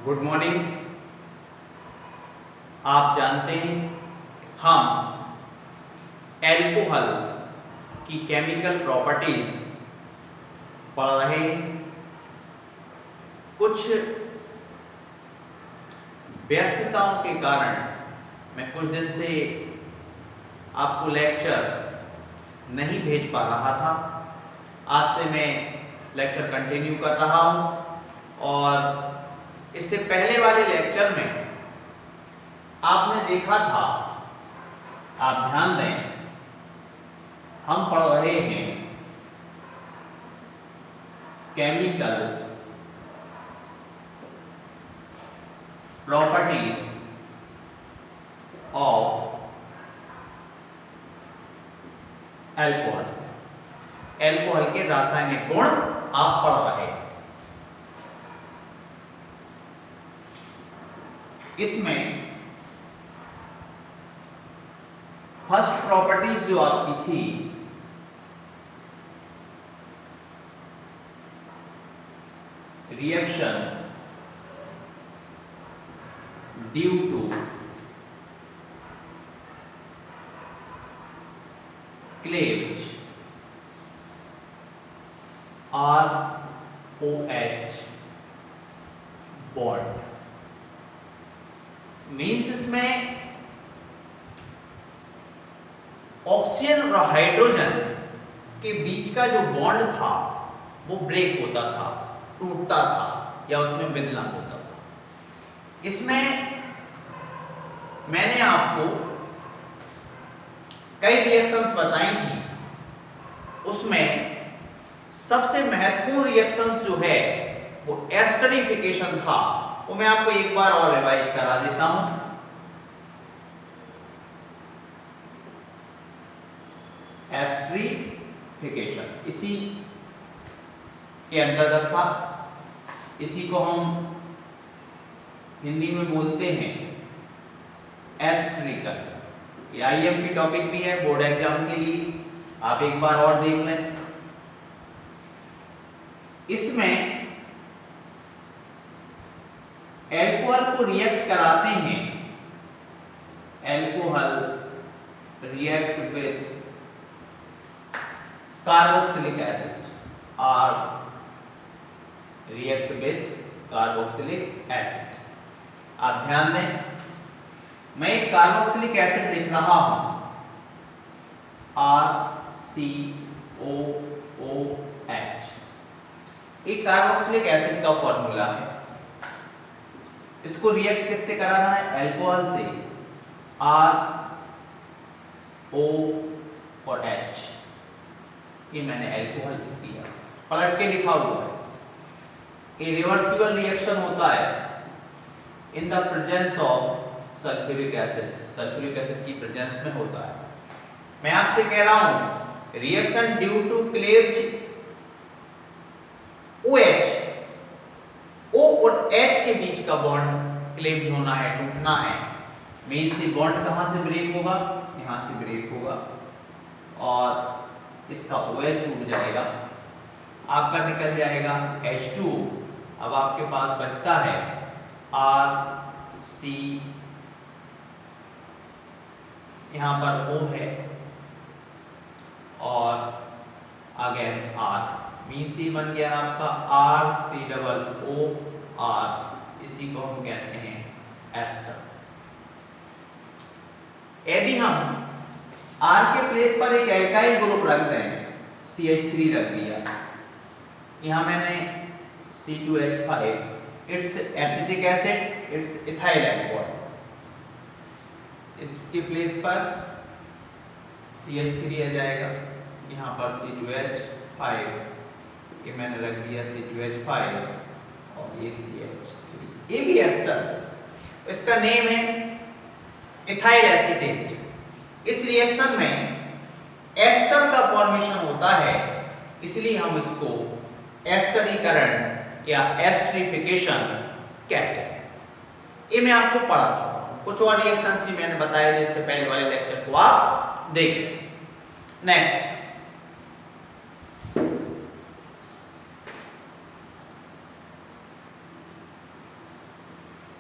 Good morning. आप जानते हैं हम एल्कोहल की केमिकल प्रॉपर्टीज पढ़ रहे हैं। कुछ व्यस्तताओं के कारण मैं कुछ दिन से आपको लेक्चर नहीं भेज पा रहा था। आज से मैं लेक्चर कंटिन्यू कर रहा हूं और इससे पहले वाले लेक्चर में आपने देखा था, आप ध्यान दें, हम पढ़ रहे हैं chemical properties of alcohol. Alcohol के रासायनिक गुण आप पढ़ रहे हैं। इसमें फर्स्ट प्रॉपर्टीज जो आपकी थी reaction due to cleaves ROH bond means इसमें ऑक्सीजन और हाइड्रोजन के बीच का जो बॉन्ड था वो ब्रेक होता था, टूटता था या उसमें विदलन होता था। इसमें मैंने आपको कई रिएक्शंस बताई थी, उसमें सबसे महत्वपूर्ण रिएक्शंस जो है वो एस्टरिफिकेशन था। वो मैं आपको एक बार और रिवाइज करा देता हूं। एस्टरिफिकेशन इसी के अंतर्गत था। इसी को हम हिंदी में बोलते हैं एस्टरिकल। ये आईएमपी टॉपिक भी है बोर्ड एग्जाम के लिए, आप एक बार और देख लें। इसमें एल्कोहल को रिएक्ट कराते हैं, alcohol react with carboxylic acid और रिएक्ट विथ कार्बोक्सिलिक एसिड। आप ध्यान दें, मैं एक कार्बोक्सिलिक एसिड लिख रहा हूं, RCOOH। एक कार्बोक्सिलिक एसिड का फॉर्मूला है। इसको रिएक्ट किससे कराना है? एल्कोहल से। RO और H, ये मैंने एल्कोहल लिख दिया, पलट के लिखा हुआ है। ये रिवर्सिबल रिएक्शन होता है in the presence of sulphuric acid. Sulphuric acid की प्रेजेंस में होता है। मैं आपसे कह रहा हूं reaction due to cleaves OH, O और H के बीच का बॉन्ड क्लेव्ज होना है, टूटना है। मीन्स ये बॉन्ड कहां से ब्रेक होगा? यहां से ब्रेक होगा और इसका OH टूट जाएगा, आपका निकल जाएगा H2। अब आपके पास बचता है RC, यहां पर O है और अगेन R, मीन्स ही बन गया आपका RCOOR। इसी को हम कहते हैं एस्टर। यदि हम R के प्लेस पर एक एल्काइल ग्रुप रख दें, CH3 रख दिया, यहां मैंने C2H5, it's acetic acid, it's ethyl alcohol. इसके प्लेस पर CH3 आ जाएगा, यहां पर C2H5, ये मैंने रख दिया C2H5 और ये CH3। ये भी एस्टर, इसका नेम है इथाइल एसीटेट। इस रिएक्शन में एस्टर का फॉर्मेशन होता है, इसलिए हम इसको एस्टरीकरण या एस्टरिफिकेशन कहते हैं। ये मैं आपको पढ़ा चुका हूं। कुछ और रिएक्शंस भी मैंने बताए थे इससे पहले वाले लेक्चर को आप देख। नेक्स्ट,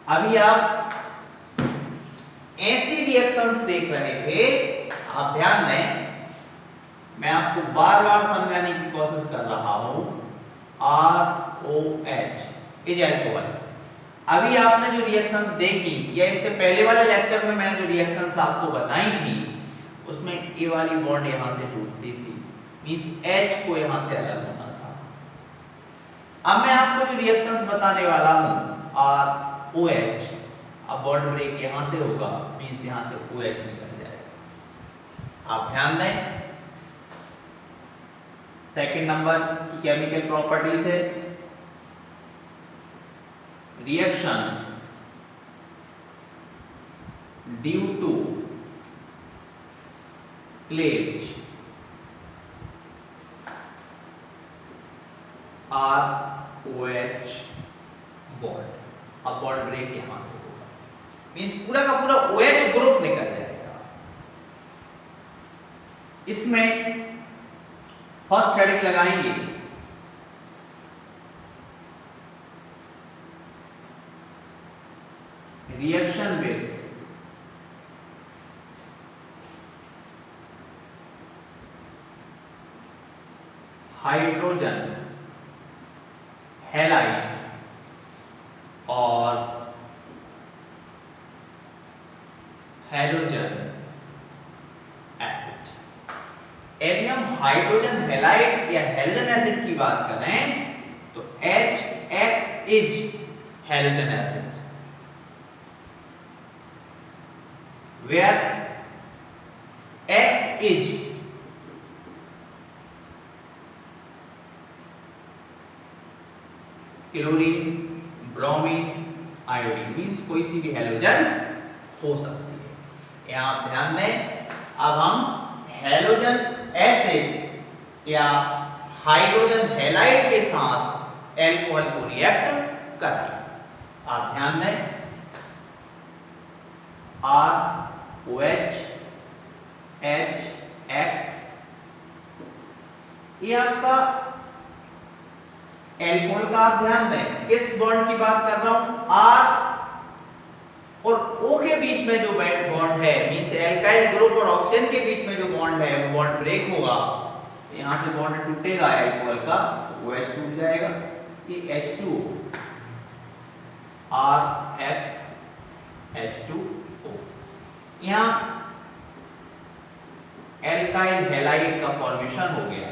अभी आप ऐसी रिएक्शंस देख रहे थे, आप ध्यान दें, मैं आपको बार बार समझाने की कोशिश कर रहा हूं। ROH is alcohol. अभी आपने जो रिएक्शंस देखी या इससे पहले वाले लेक्चर में मैंने जो रिएक्शंस आपको बताई थी, उसमें ए वाली बॉन्ड यहां से टूटती थी, मींस H को यहां से अलग होना था। अब मैं आपको जो रिएक्शंस बताने वाला हूं ROH, अब बॉन्ड ब्रेक यहां से होगा, मींस यहां से OH निकल जाएगा। आप ध्यान दें, सेकंड नंबर की केमिकल प्रॉपर्टीज है reaction due to cleavage ROH bond. अब बॉन्ड ब्रेक यहां से होगा, मींस पूरा का पूरा OH ग्रुप निकल जाएगा। इसमें फर्स्ट हेडिंग लगाएंगे रिएक्शन विद हाइड्रोजन हैलाइड और हैलोजन एसिड। यदि हम हाइड्रोजन हैलाइड या हैलोजन एसिड की बात करें तो HX is halogen acid, where X is chlorine, bromine, iodine, means कोई सी भी हैलोजन हो सकती है। यहां आप ध्यान दें, अब हम हैलोजन एसिड या हाइड्रोजन हैलाइड के साथ एल्कोहल को रिएक्ट करें। आप ध्यान दें, ROH HX, ये आपका एल्कोहल का। आप ध्यान दें, किस बॉन्ड की बात कर रहा हूं, R और O के बीच में जो बॉन्ड है, मींस एल्काइल ग्रुप और ऑक्सीजन के बीच में जो बॉन्ड है वो बॉन्ड ब्रेक होगा, यहां से बॉन्ड टूटेगा एल्कोहल का, तो OH टूट जाएगा, ये H2O, RX H2O। यहां एल्काइल हैलाइड का फॉर्मेशन हो गया।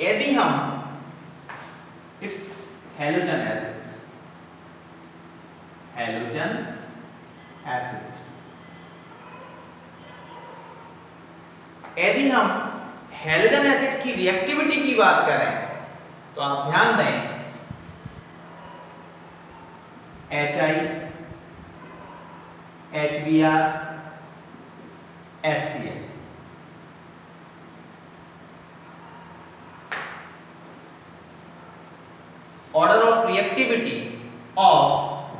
यदि हम it's halogen acid, halogen acid, यदि हम हैलोजन एसिड की रिएक्टिविटी की बात करें तो आप ध्यान दें, HI HBr HCl, order of reactivity of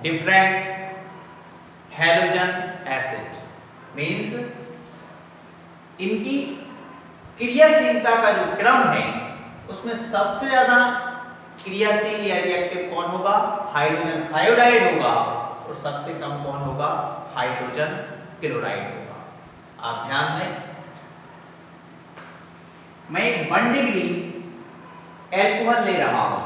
different halogen acid means इनकी क्रियाशीलता का जो क्रम है उसमें सबसे ज्यादा क्रियाशील या रिएक्टिव कौन होगा, हाइड्रोजन आयोडाइड होगा, और सबसे कम कौन होगा, हाइड्रोजन क्लोराइड होगा। आप ध्यान दें, मैं एक 1 डिग्री एल्कोहल ले रहा हूं,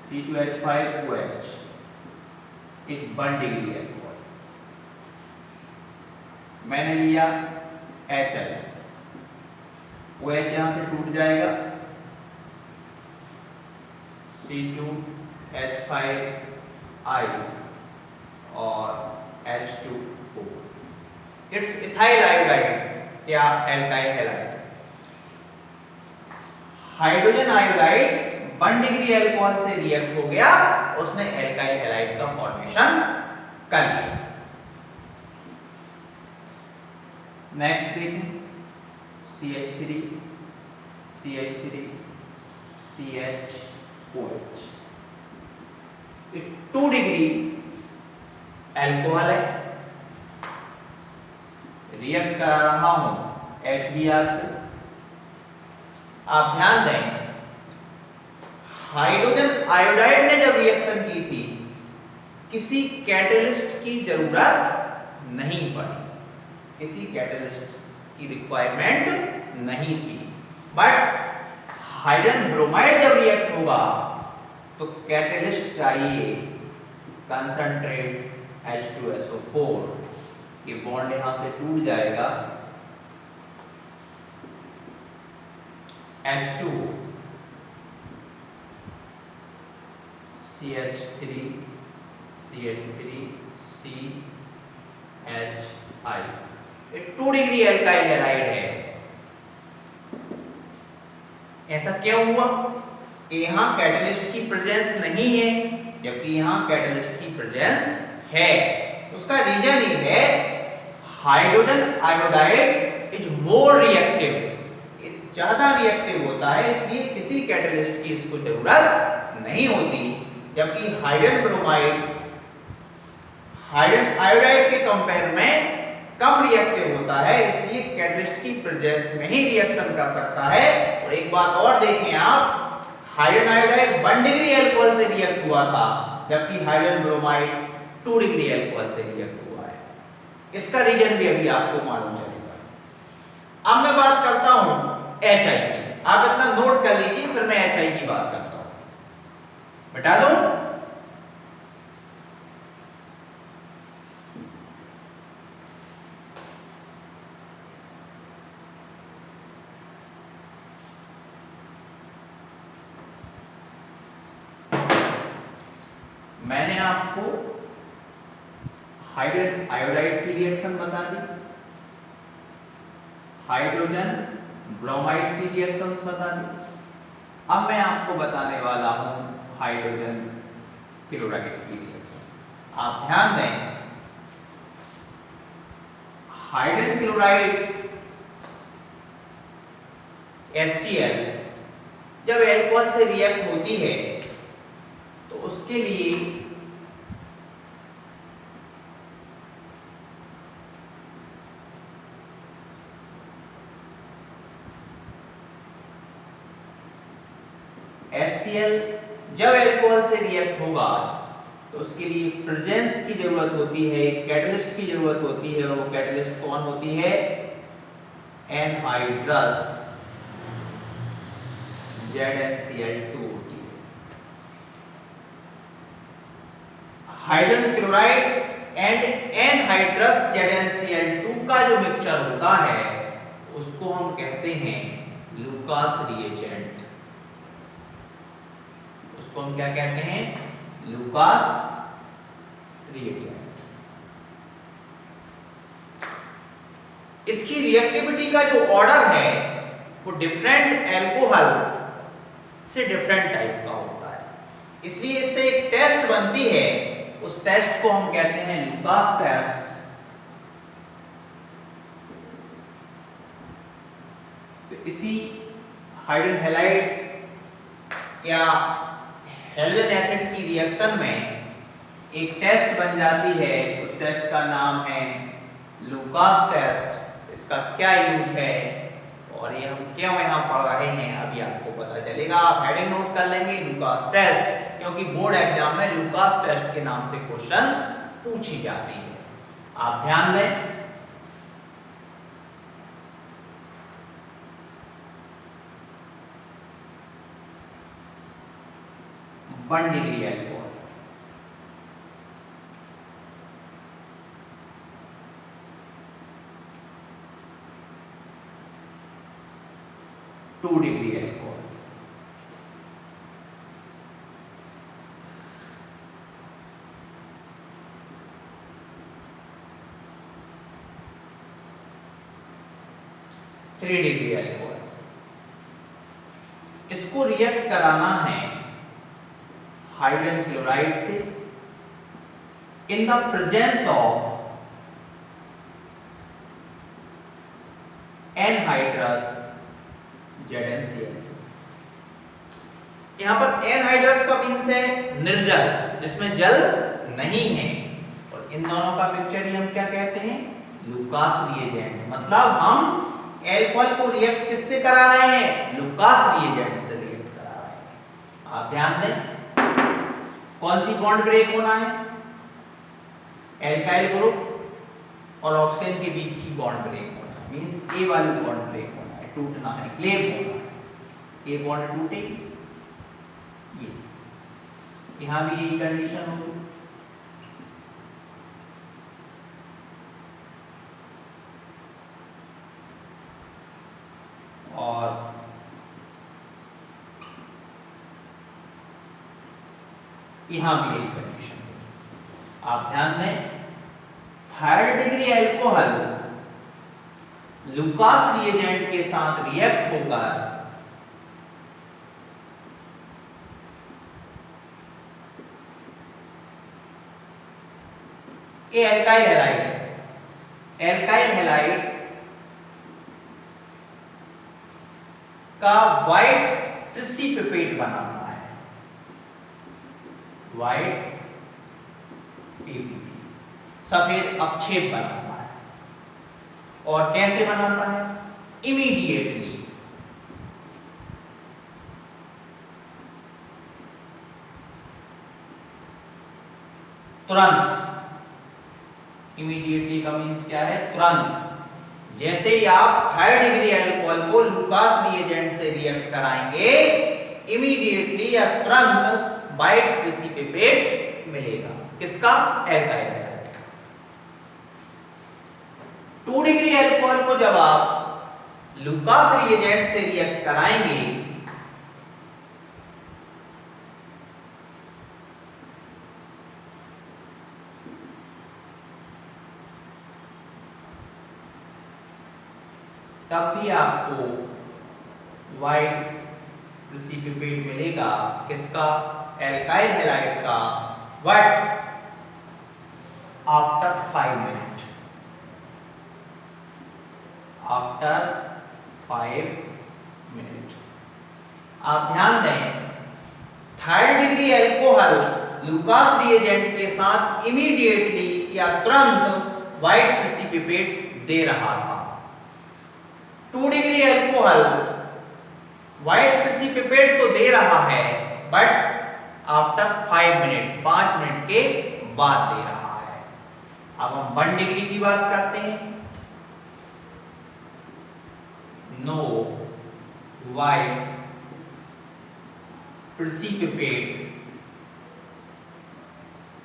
C2H5OH, एक 1 डिग्री एल्कोहल, मैंने लिया HI, OH यहां से टूट जाएगा, C2H5I और H2O, इट्स इथाइल आयोडाइड या alkyl halide. Hydrogen iodide 1 degree alcohol से रिएक्ट हो गया, उसने एल्काइल हैलाइड का फॉर्मेशन कर लिया। नेक्स्ट देखें, CH3 CH3 CHOH, 2 degree alcohol है, रिएक्ट कर रहा हूं HBr को, आप ध्यान दें, हाइड्रोजन आयोडाइड ने जब रिएक्शन की थी किसी कैटलिस्ट की जरूरत नहीं पड़ी, किसी कैटलिस्ट की रिक्वायरमेंट नहीं थी। बट हाइड्रोजन ब्रोमाइड जब रिएक्ट होगा तो कैटलिस्ट चाहिए, कंसंट्रेट H2SO4, ये बॉन्ड यहां से टूट जाएगा, H2 CH3 CH3 CHI, ये 2 डिग्री एल्काइल हैलाइड है। ऐसा क्यों हुआ? यहां कैटलिस्ट की प्रेजेंस नहीं है जबकि यहां कैटलिस्ट की प्रेजेंस है। उसका रीजन ये है, hydrogen iodide is more reactive, ज्यादा रिएक्टिव होता है, इसलिए किसी कैटलिस्ट की इसको जरूरत नहीं होती। जबकि हाइड्रोजन ब्रोमाइड हाइड्रोजन आयोडाइड के कंपेयर में कम रिएक्टिव होता है, इसलिए कैटलिस्ट की प्रेजेंस में ही रिएक्शन कर सकता है। और एक बात और देखें आप, हाइड्रोजन आयोडाइड 1 डिग्री अल्कोहल से रिएक्ट हुआ था जबकि हाइड्रोजन ब्रोमाइड 2 डिग्री अल्कोहल से रिएक्ट हुआ है। इसका रीजन भी अभी आपको मालूम चलेगा। अब मैं बात करता हूं HI की, आप इतना नोट कर लीजिए, फिर मैं HI की बात करता हूं। बता दूं, मैंने आपको हाइड्रोजन आयोडाइड की रिएक्शन बता दी, हाइड्रोजन ब्रोमाइड की रिएक्शंस बता दी। अब मैं आपको बताने वाला हूं हाइड्रोजन क्लोराइड की रिएक्शन। आप ध्यान दें, हाइड्रोजन क्लोराइड HCl जब एल्कोहल से रिएक्ट होती है तो उसके लिए HCl जब एल्कोहल से रिएक्ट होगा तो उसके लिए प्रेजेंस की जरूरत होती है, कैटलिस्ट की जरूरत होती है। और वो कैटलिस्ट कौन होती है? एनहाइड्रस ZnCl2 होती है। Hydrogen chloride and anhydrous ZnCl2 का जो मिक्सचर होता है उसको हम कहते हैं लुकास रिएजेंट। उसको हम क्या कहते हैं? Lucas reagent. इसकी रिएक्टिविटी का जो ऑर्डर है वो डिफरेंट एल्कोहल से डिफरेंट टाइप का होता है, इसलिए इससे एक टेस्ट बनती है, उस टेस्ट को हम कहते हैं लुकास टेस्ट। तो इसी हाइड्रोजन हैलाइड या हेलोजन एसिड की रिएक्शन में एक टेस्ट बन जाती है, उस टेस्ट का नाम है लुकास टेस्ट। इसका क्या यूज है और ये हम क्यों यहाँ पढ़ रहे हैं अभी आपको पता चलेगा। आप हेडिंग नोट कर लेंगे लुकास टेस्ट, क्योंकि बोर्ड एग्जाम में लुकास टेस्ट के नाम से क्वेश्चंस पूछी जाती है। आप ध्यान दें, 1 degree alcohol, two degree alcohol, three degree alcohol. इसको रिएक्ट कराना है हाइड्रोजन क्लोराइड से इन the presence of anhydrous ZnCl। यहां पर एनहाइड्रस का मीन्स है निर्जल, जिसमें जल नहीं है, और इन दोनों का मिक्सचर ही हम क्या कहते हैं? Lucas reagent. मतलब हम एल्कोहल को रिएक्ट किससे करा रहे हैं? लुकास रिएजेंट से रिएक्ट करा रहे हैं। आप ध्यान दें, कौन सी बॉन्ड ब्रेक होना है? एल्काइल ग्रुप और ऑक्सीजन के बीच की बॉन्ड ब्रेक होना है, मींस ए वाली बॉन्ड ब्रेक होना है, टूटना है, क्लेव होना है। ए बॉन्ड टूटेगी, ये यहां भी यही कंडीशन होगी। और यहां भी यही कंडीशन होगी। आप ध्यान दें, third degree alcohol Lucas reagent के साथ रिएक्ट होकर ये एल्काइल हैलाइड है। एल्काइल हैलाइड का व्हाइट प्रेसिपिटेट बनाता है, व्हाइट पीपीटी, सफेद अपक्षेप बनाता है। और कैसे बनाता है? इमीडिएटली, तुरंत। इमीडिएटली का मीन्स क्या है? तुरंत। जैसे ही आप थर्ड डिग्री एल्कोहल को लुकास रिएजेंट से रिएक्ट कराएंगे, इमीडिएटली या तुरंत व्हाइट प्रेसिपिटेट मिलेगा। किसका? एल्काइल हैलाइड का। 2 डिग्री एल्कोहल को जब आप लुकास रिएजेंट से रिएक्ट कराएंगे, तब भी आपको व्हाइट प्रेसिपिटेट मिलेगा। किसका? एल्काइल हैलाइड का। What? After 5 minute, after 5 minute. आप ध्यान दें, third degree alcohol Lucas reagent के साथ इमीडिएटली या तुरंत व्हाइट प्रेसिपिटेट दे रहा था। 2 डिग्री एल्कोहल व्हाइट प्रेसिपिटेट तो दे रहा है, बट आफ्टर 5 मिनट, 5 मिनट के बाद दे रहा है। अब हम 1 डिग्री की बात करते हैं। No white precipitate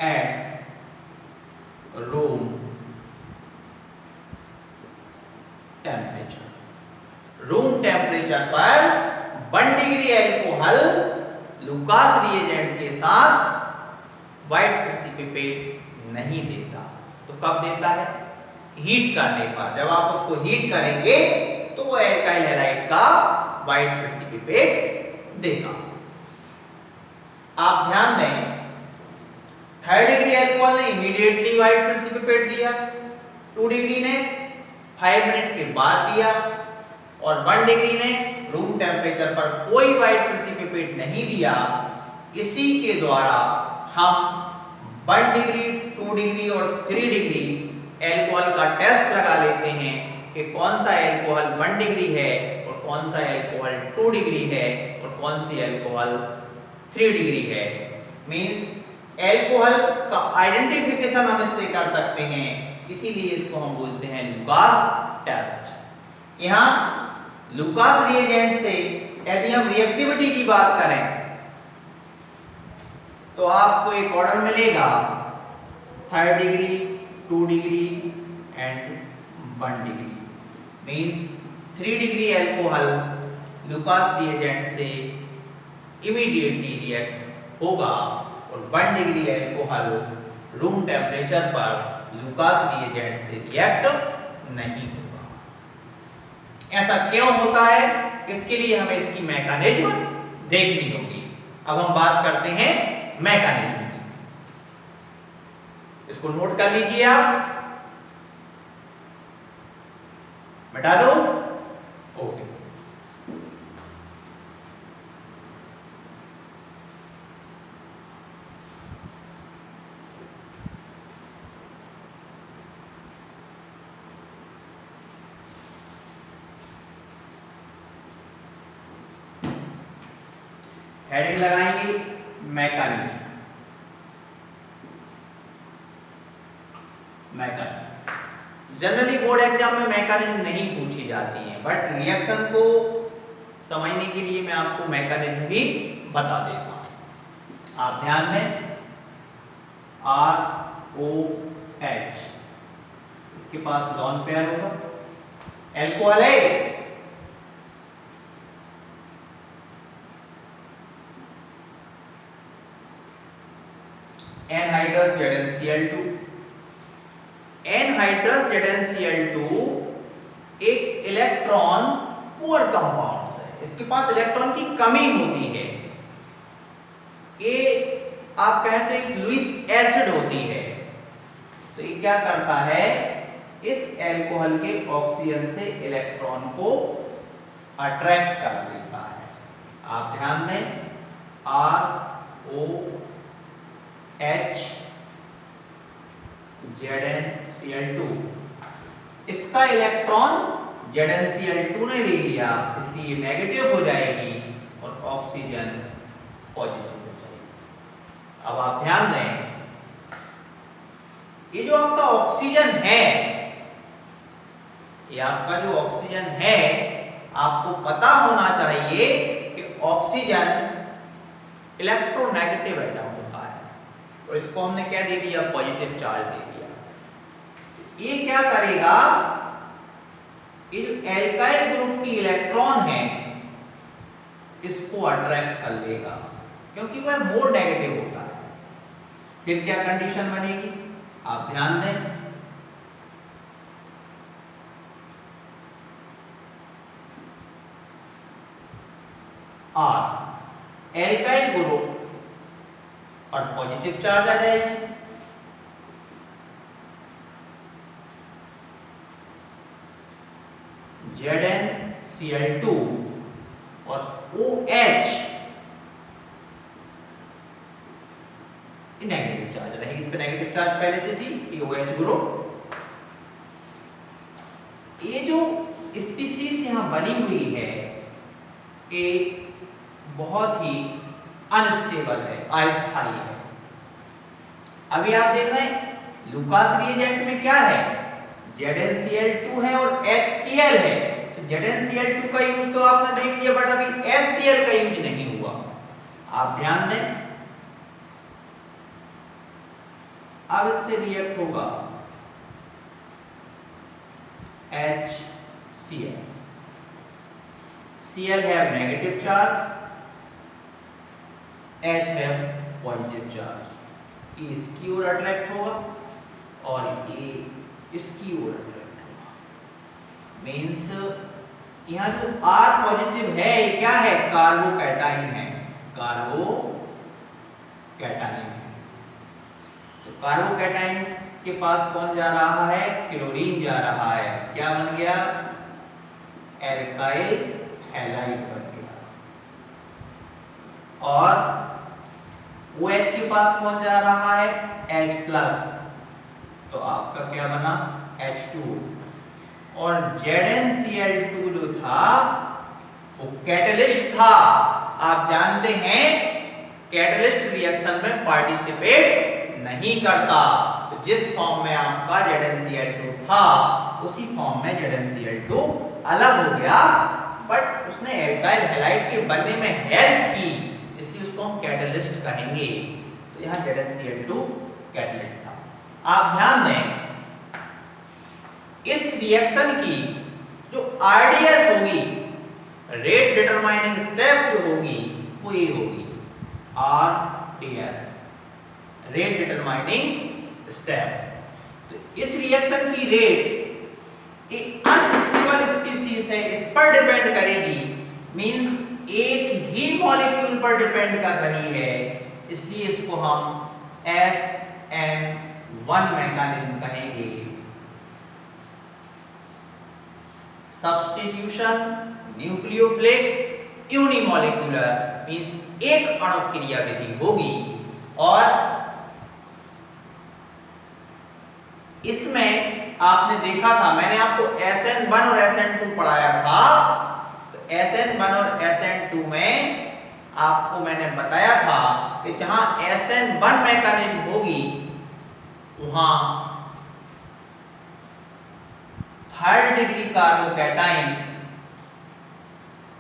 at room temperature. Room temperature पर 1 डिग्री एल्कोहल लुकास रिएजेंट के साथ व्हाइट प्रेसिपिटेट नहीं देता। तो कब देता है? हीट करने पर। जब आप उसको हीट करेंगे तो वो एल्काइल हैलाइड का व्हाइट प्रेसिपिटेट देगा। आप ध्यान दें, थर्ड डिग्री एल्कोहल ने इमीडिएटली व्हाइट प्रेसिपिटेट दिया, 2 डिग्री ने 5 मिनट के बाद दिया, और 1 डिग्री ने रूम टेम्परेचर पर कोई व्हाइट प्रेसिपिटेट नहीं दिया। इसी के द्वारा हम 1 डिग्री, 2 डिग्री और 3 डिग्री एल्कोहल का टेस्ट लगा लेते हैं कि कौन सा एल्कोहल 1 डिग्री है और कौन सा एल्कोहल 2 डिग्री है और कौन सी एल्कोहल 3 डिग्री है। मींस एल्कोहल का आइडेंटिफिकेशन हम इससे कर सकते हैं, इसीलिए इसको हम बोलते हैं लुकास टेस्ट। यहां लुकास रिएजेंट से यदि हम रिएक्टिविटी की बात करें तो आपको एक ऑर्डर मिलेगा 3 degree, 2 degree and 1 degree. Means 3 degree alcohol Lucas reagent से इमीडिएटली रिएक्ट होगा और 1 डिग्री एल्कोहल रूम टेम्परेचर पर लुकास रिएजेंट से रिएक्ट नहीं होगा। ऐसा क्यों होता है? इसके लिए हमें इसकी मैकेनिज्म देखनी होगी। अब हम बात करते हैं मैकेनिज्म की। इसको नोट कर लीजिए आप, मिटा दो। ओके, हेडिंग लगाएंगे मैकेनिज्म। जनरली बोर्ड एग्जाम में मैकेनिज्म नहीं पूछी जाती है, बट रिएक्शन को समझने के लिए मैं आपको मैकेनिज्म भी बता देता हूं। आप ध्यान दें, ROH इसके पास लॉन पेयर होगा, एल्कोहल है, एनहाइड्रस ZnCl2। एनहाइड्रस ZnCl2 एक इलेक्ट्रॉन पुअर कंपाउंड्स है, इसके पास इलेक्ट्रॉन की कमी होती है। ये आप कहते हैं एक लुईस एसिड होती है। तो ये क्या करता है, इस एल्कोहल के ऑक्सीजन से इलेक्ट्रॉन को अट्रैक्ट कर लेता है। आप ध्यान दें, ROH ZnCl2, इसका इलेक्ट्रॉन ZnCl2 ने ले लिया, इसलिए नेगेटिव हो जाएगी और ऑक्सीजन पॉजिटिव हो जाएगी। अब आप ध्यान दें, ये जो आपका ऑक्सीजन है, ये आपका जो ऑक्सीजन है, आपको पता होना चाहिए कि ऑक्सीजन इलेक्ट्रोनेगेटिव एटम होता है, और इसको हमने क्या दे दिया, पॉजिटिव चार्ज दे दिया। ये क्या करेगा, ये जो एल्काइल ग्रुप की इलेक्ट्रॉन है इसको अट्रैक्ट कर लेगा, क्योंकि वह मोर नेगेटिव होता है। फिर क्या कंडीशन बनेगी, आप ध्यान दें, एल्काइल ग्रुप और पॉजिटिव चार्ज आ जाएगी, ZnCl2 और OH नेगेटिव चार्ज रहेगी। इस पे नेगेटिव चार्ज पहले से थी, ये OH ग्रुप। ये जो स्पीशीज यहां बनी हुई है, ये बहुत ही अनस्टेबल है, अस्थायी है। अभी आप देख रहे हैं लुकास रिएजेंट में क्या है, ZnCl2 है और HCl है। तो ZnCl2 का यूज तो आपने देख लिया, बट अभी HCl का यूज नहीं हुआ। आप ध्यान दें, अब इससे रिएक्ट होगा HCl। Cl have negative charge, H have positive charge। ये इसकी ओर अट्रैक्ट होगा और ये इसकी ओर अट्रैक्ट होगा। मीन्स यहाँ जो R पॉजिटिव है, ये क्या है, कार्बोकैटाइन है, कार्बोकैटाइन है। तो कार्बोकैटाइन के पास कौन जा रहा है, क्लोरीन जा रहा है। क्या बन गया, एल्काइल हैलाइड बन गया। और OH के पास कौन जा रहा है, H+, तो आपका क्या बना, H2। और ZnCl2 जो था वो कैटलिस्ट था। आप जानते हैं कैटलिस्ट रिएक्शन में पार्टिसिपेट नहीं करता, तो जिस फॉर्म में आपका ZnCl2 था उसी फॉर्म में ZnCl2 अलग हो गया, बट उसने एल्काइल हैलाइड के बनने में हेल्प की, इसलिए उसको हम कैटलिस्ट कहेंगे। तो यहाँ ZnCl2 कैटलिस्ट था। आप ध्यान दें, इस रिएक्शन की जो RDS होगी, रेट डिटरमाइनिंग स्टेप जो होगी, वो ये होगी RDS, रेट डिटरमाइनिंग स्टेप। तो इस रिएक्शन की रेट अनस्टेबल स्पीशीज है, इस पर डिपेंड करेगी। मींस एक ही मॉलिक्यूल पर डिपेंड कर रही है, इसलिए इसको हम SN1 मैकेनिज्म कहेंगे। सब्स्टिट्यूशन न्यूक्लियोफिलिक यूनिमॉलिक्यूलर, मींस एक अणु क्रिया विधि होगी, और इसमें आपने देखा था, मैंने आपको SN1 और SN2 पढ़ाया था। तो SN1 और SN2 में आपको मैंने बताया था कि जहां SN1 मैकेनिज्म होगी वहां थर्ड डिग्री कार्बोकैटाइन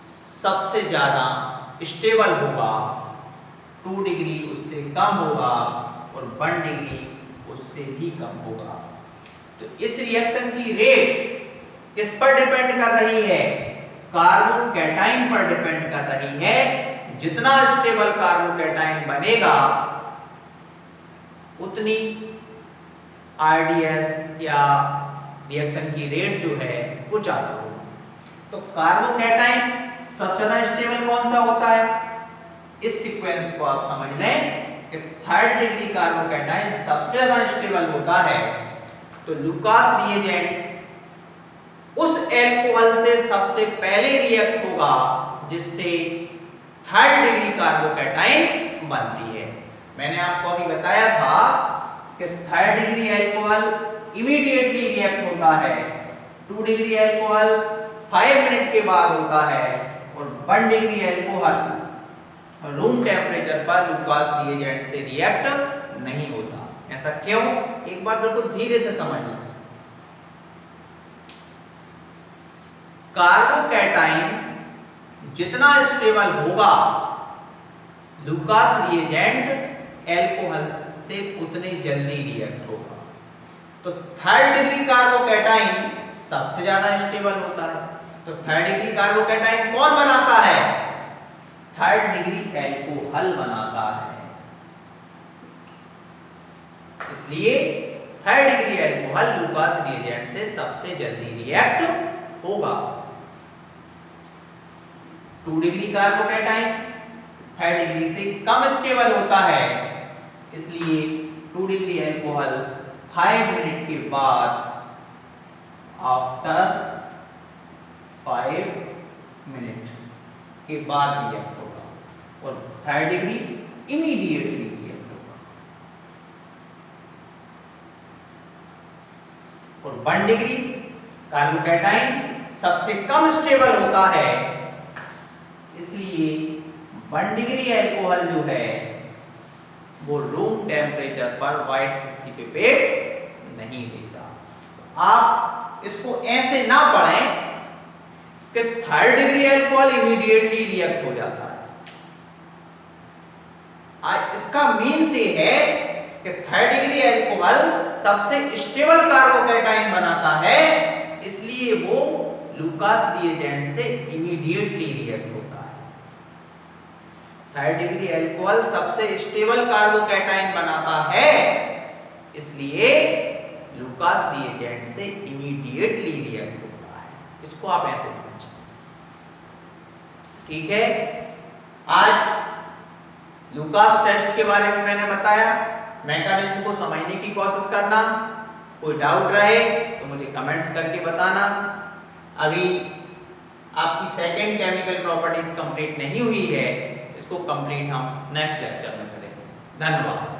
सबसे ज्यादा स्टेबल होगा, 2 डिग्री उससे कम होगा और 1 डिग्री उससे भी कम होगा। तो इस रिएक्शन की रेट किस पर डिपेंड कर रही है? कार्बोकैटाइन पर डिपेंड कर रही है। जितना स्टेबल कार्बोकैटाइन बनेगा उतनी आरडीएस या रिएक्शन की रेट जो है वो ज्यादा होगी। तो कार्बोकैटाइन सबसे ज्यादा स्टेबल कौन सा होता है? इस सीक्वेंस को आप समझ लें कि थर्ड डिग्री कार्बोकैटाइन सबसे ज्यादा स्टेबल होता है। तो लुकास रिएजेंट उस एल्कोहल से सबसे पहले रिएक्ट होगा जिससे थर्ड डिग्री कार्बोकैटाइन बनती है। मैंने आपको अभी बताया था कि third degree alcohol immediately react होता है, 2 डिग्री एल्कोहल 5 मिनट के बाद होता है और 1 डिग्री एल्कोहल रूम टेम्परेचर पर लुकास रिएजेंट से रिएक्ट नहीं होता। ऐसा क्यों? एक बार बिल्कुल धीरे से समझ लें। कार्बोकैटाइन जितना स्टेबल होगा लुकास रिएजेंट एल्कोहल से उतने जल्दी रिएक्ट होगा। तो थर्ड डिग्री कार्बोकैटाइन सबसे ज्यादा स्टेबल होता है। तो थर्ड डिग्री कार्बोकैटाइन कौन बनाता है? थर्ड डिग्री एल्कोहल बनाता है। इसलिए third degree alcohol Lucas reagent से सबसे जल्दी रिएक्ट होगा। 2 डिग्री कार्बोकैटाइन थर्ड डिग्री से कम स्टेबल होता है, इसलिए 2 डिग्री एल्कोहल 5 मिनट के बाद आफ्टर 5 मिनट के बाद रिएक्ट होगा और थर्ड डिग्री इमीडिएटली रिएक्ट होगा। और 1 डिग्री कार्बोकैटाइन सबसे कम स्टेबल होता है, इसलिए 1 डिग्री एल्कोहल जो है वो रूम टेम्परेचर पर व्हाइट प्रेसिपिटेट नहीं देता। आप इसको ऐसे ना पढ़ें कि third degree alcohol immediately react हो जाता है। इसका मीन्स ये है कि थर्ड डिग्री एल्कोहल सबसे स्टेबल कार्बोकैटाइन बनाता है, इसलिए वो लुकास रिएजेंट से इमीडिएटली रिएक्ट होता है। थर्ड डिग्री एल्कोहल सबसे स्टेबल कार्बोकैटाइन बनाता है, इसलिए लुकास रिएजेंट से इमीडिएटली रिएक्ट होता है। इसको आप ऐसे समझें। ठीक है, आज लुकास टेस्ट के बारे में मैंने बताया। मैकेनिज्म को समझने की कोशिश करना। कोई डाउट रहे तो मुझे कमेंट्स करके बताना। अभी आपकी सेकंड केमिकल प्रॉपर्टीज कंप्लीट नहीं हुई है, इसको कंप्लीट हम नेक्स्ट लेक्चर में करेंगे। धन्यवाद।